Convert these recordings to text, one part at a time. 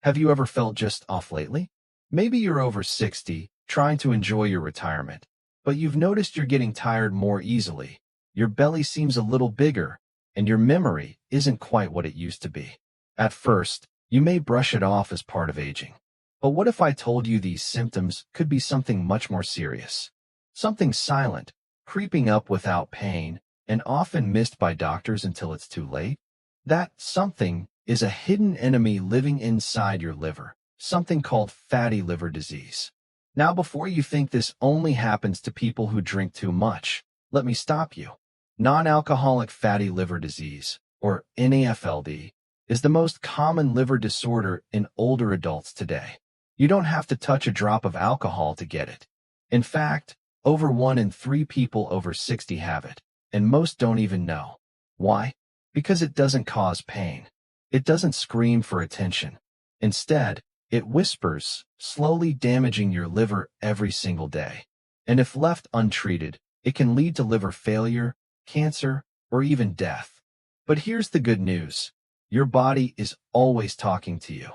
Have you ever felt just off lately? Maybe you're over 60, trying to enjoy your retirement, but you've noticed you're getting tired more easily. Your belly seems a little bigger, and your memory isn't quite what it used to be. At first, you may brush it off as part of aging. But what if I told you these symptoms could be something much more serious? Something silent, creeping up without pain, and often missed by doctors until it's too late? That something is a hidden enemy living inside your liver, something called fatty liver disease. Now, before you think this only happens to people who drink too much, let me stop you. Non-alcoholic fatty liver disease, or NAFLD, is the most common liver disorder in older adults today. You don't have to touch a drop of alcohol to get it. In fact, over 1 in 3 people over 60 have it, and most don't even know. Why? Because it doesn't cause pain. It doesn't scream for attention. Instead, it whispers, slowly damaging your liver every single day. And if left untreated, it can lead to liver failure, cancer, or even death. But here's the good news. Your body is always talking to you.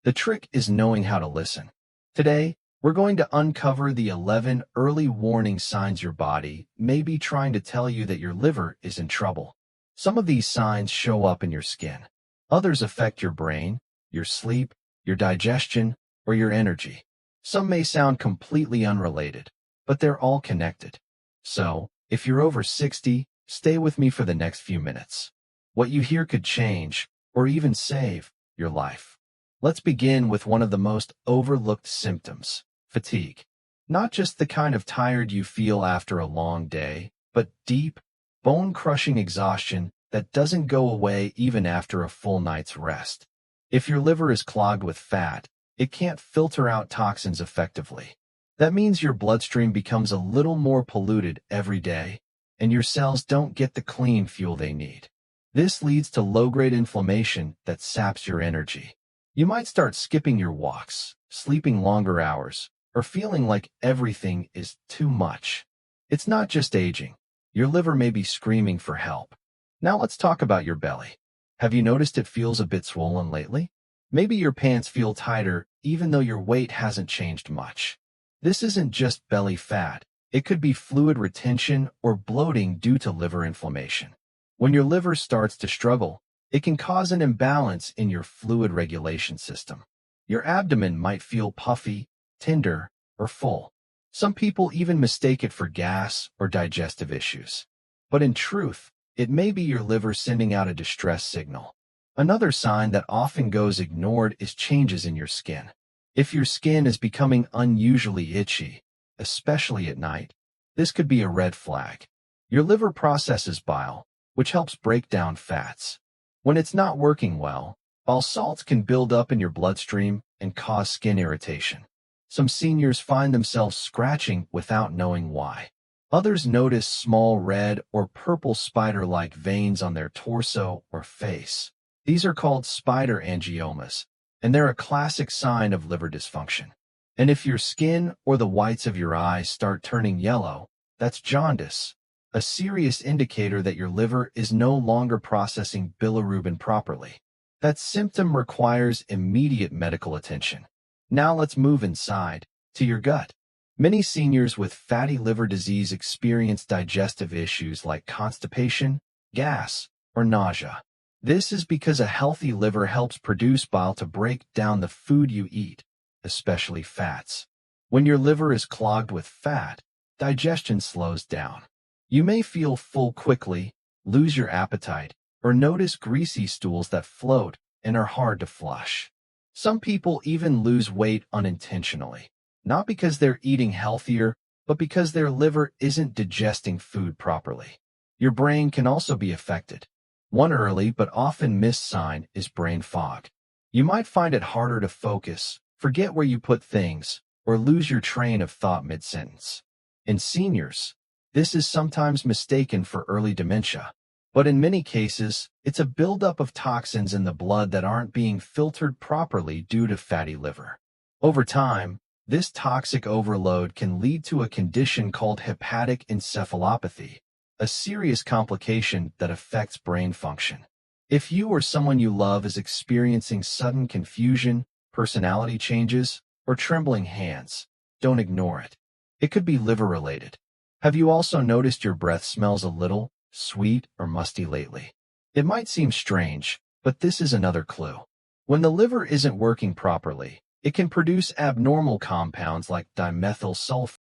The trick is knowing how to listen. Today, we're going to uncover the 11 early warning signs your body may be trying to tell you that your liver is in trouble. Some of these signs show up in your skin. Others affect your brain, your sleep, your digestion, or your energy. Some may sound completely unrelated, but they're all connected. So, if you're over 60, stay with me for the next few minutes. What you hear could change, or even save, your life. Let's begin with one of the most overlooked symptoms, fatigue. Not just the kind of tired you feel after a long day, but deep, bone-crushing exhaustion that doesn't go away even after a full night's rest. If your liver is clogged with fat, it can't filter out toxins effectively. That means your bloodstream becomes a little more polluted every day, and your cells don't get the clean fuel they need. This leads to low-grade inflammation that saps your energy. You might start skipping your walks, sleeping longer hours, or feeling like everything is too much. It's not just aging. Your liver may be screaming for help. Now let's talk about your belly. Have you noticed it feels a bit swollen lately? Maybe your pants feel tighter even though your weight hasn't changed much. This isn't just belly fat. It could be fluid retention or bloating due to liver inflammation. When your liver starts to struggle, it can cause an imbalance in your fluid regulation system. Your abdomen might feel puffy, tender, or full. Some people even mistake it for gas or digestive issues. But in truth, it may be your liver sending out a distress signal. Another sign that often goes ignored is changes in your skin. If your skin is becoming unusually itchy, especially at night, this could be a red flag. Your liver processes bile, which helps break down fats. When it's not working well, bile salts can build up in your bloodstream and cause skin irritation. Some seniors find themselves scratching without knowing why. Others notice small red or purple spider-like veins on their torso or face. These are called spider angiomas, and they're a classic sign of liver dysfunction. And if your skin or the whites of your eyes start turning yellow, that's jaundice, a serious indicator that your liver is no longer processing bilirubin properly. That symptom requires immediate medical attention. Now let's move inside, to your gut. Many seniors with fatty liver disease experience digestive issues like constipation, gas, or nausea. This is because a healthy liver helps produce bile to break down the food you eat, especially fats. When your liver is clogged with fat, digestion slows down. You may feel full quickly, lose your appetite, or notice greasy stools that float and are hard to flush. Some people even lose weight unintentionally, not because they're eating healthier, but because their liver isn't digesting food properly. Your brain can also be affected. One early but often missed sign is brain fog. You might find it harder to focus, forget where you put things, or lose your train of thought mid-sentence. In seniors, this is sometimes mistaken for early dementia, but in many cases, it's a buildup of toxins in the blood that aren't being filtered properly due to fatty liver. Over time, this toxic overload can lead to a condition called hepatic encephalopathy, a serious complication that affects brain function. If you or someone you love is experiencing sudden confusion, personality changes, or trembling hands. Don't ignore it. It could be liver-related. Have you also noticed your breath smells a little sweet or musty lately? It might seem strange, but this is another clue. When the liver isn't working properly, it can produce abnormal compounds like dimethyl sulfur.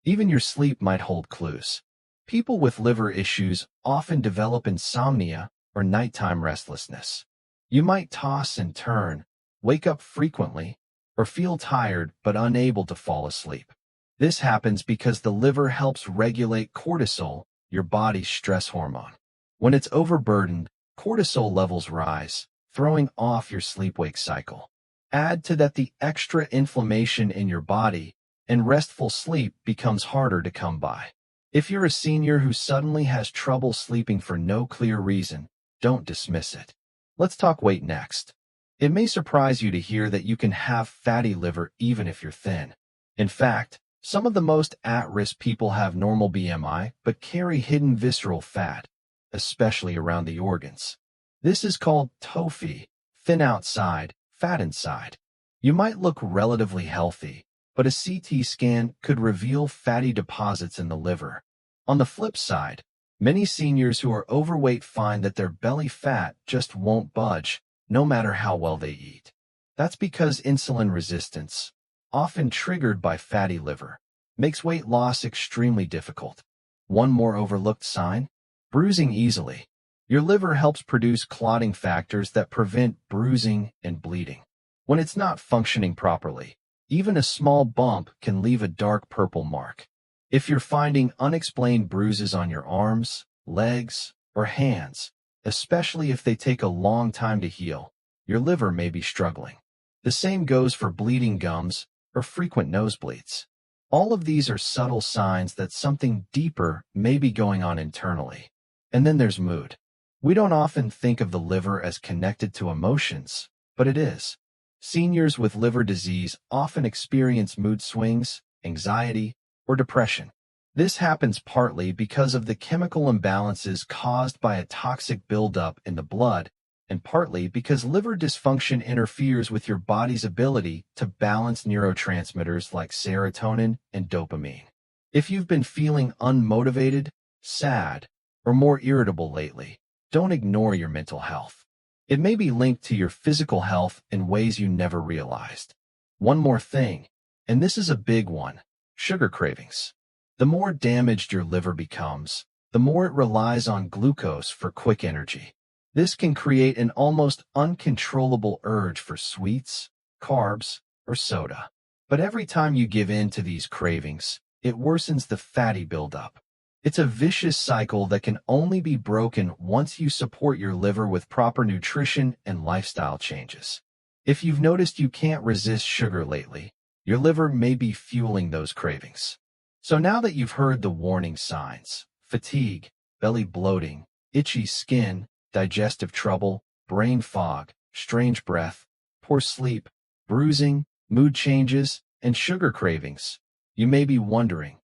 Even your sleep might hold clues. People with liver issues often develop insomnia or nighttime restlessness. You might toss and turn, wake up frequently, or feel tired but unable to fall asleep. This happens because the liver helps regulate cortisol, your body's stress hormone. When it's overburdened, cortisol levels rise, throwing off your sleep-wake cycle. Add to that the extra inflammation in your body, and restful sleep becomes harder to come by. If you're a senior who suddenly has trouble sleeping for no clear reason, don't dismiss it. Let's talk weight next. It may surprise you to hear that you can have fatty liver even if you're thin. In fact, some of the most at-risk people have normal BMI but carry hidden visceral fat, especially around the organs. This is called TOFI, thin outside, fat inside. You might look relatively healthy, but a CT scan could reveal fatty deposits in the liver. On the flip side, many seniors who are overweight find that their belly fat just won't budge, no matter how well they eat. That's because insulin resistance, often triggered by fatty liver, makes weight loss extremely difficult. One more overlooked sign? Bruising easily. Your liver helps produce clotting factors that prevent bruising and bleeding. When it's not functioning properly, even a small bump can leave a dark purple mark. If you're finding unexplained bruises on your arms, legs, or hands, especially if they take a long time to heal, your liver may be struggling. The same goes for bleeding gums or frequent nosebleeds. All of these are subtle signs that something deeper may be going on internally. And then there's mood. We don't often think of the liver as connected to emotions, but it is. Seniors with liver disease often experience mood swings, anxiety, or depression. This happens partly because of the chemical imbalances caused by a toxic buildup in the blood, and partly because liver dysfunction interferes with your body's ability to balance neurotransmitters like serotonin and dopamine. If you've been feeling unmotivated, sad, or more irritable lately, don't ignore your mental health. It may be linked to your physical health in ways you never realized. One more thing, and this is a big one: sugar cravings. The more damaged your liver becomes, the more it relies on glucose for quick energy. This can create an almost uncontrollable urge for sweets, carbs, or soda. But every time you give in to these cravings, it worsens the fatty buildup. It's a vicious cycle that can only be broken once you support your liver with proper nutrition and lifestyle changes. If you've noticed you can't resist sugar lately, your liver may be fueling those cravings. So now that you've heard the warning signs, fatigue, belly bloating, itchy skin, digestive trouble, brain fog, strange breath, poor sleep, bruising, mood changes, and sugar cravings, you may be wondering,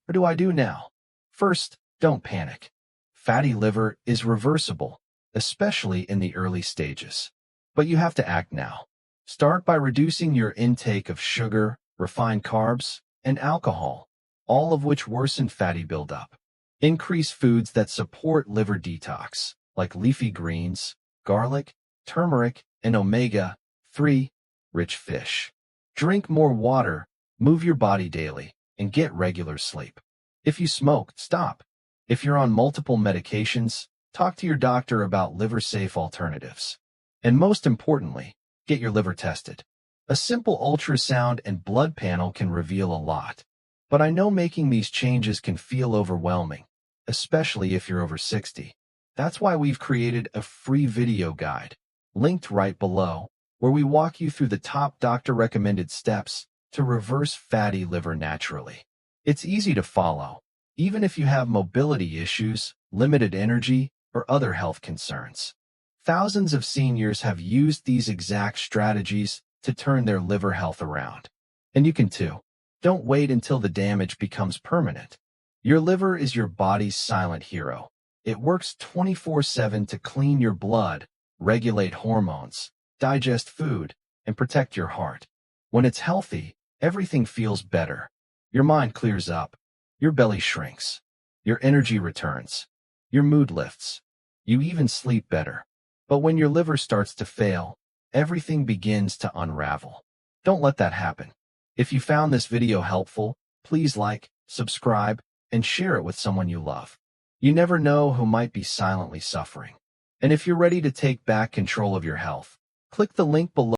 what do I do now? First, don't panic. Fatty liver is reversible, especially in the early stages. But you have to act now. Start by reducing your intake of sugar, refined carbs, and alcohol, all of which worsen fatty buildup. Increase foods that support liver detox, like leafy greens, garlic, turmeric, and omega-3 rich fish. Drink more water, move your body daily, and get regular sleep. If you smoke, stop. If you're on multiple medications, talk to your doctor about liver-safe alternatives. And most importantly, get your liver tested. A simple ultrasound and blood panel can reveal a lot. But I know making these changes can feel overwhelming, especially if you're over 60. That's why we've created a free video guide, linked right below, where we walk you through the top doctor-recommended steps to reverse fatty liver naturally. It's easy to follow, even if you have mobility issues, limited energy, or other health concerns. Thousands of seniors have used these exact strategies to turn their liver health around. And you can too. Don't wait until the damage becomes permanent. Your liver is your body's silent hero. It works 24/7 to clean your blood, regulate hormones, digest food, and protect your heart. When it's healthy, everything feels better. Your mind clears up. Your belly shrinks. Your energy returns. Your mood lifts. You even sleep better. But when your liver starts to fail, everything begins to unravel. Don't let that happen. If you found this video helpful, please like, subscribe, and share it with someone you love. You never know who might be silently suffering. And if you're ready to take back control of your health, click the link below.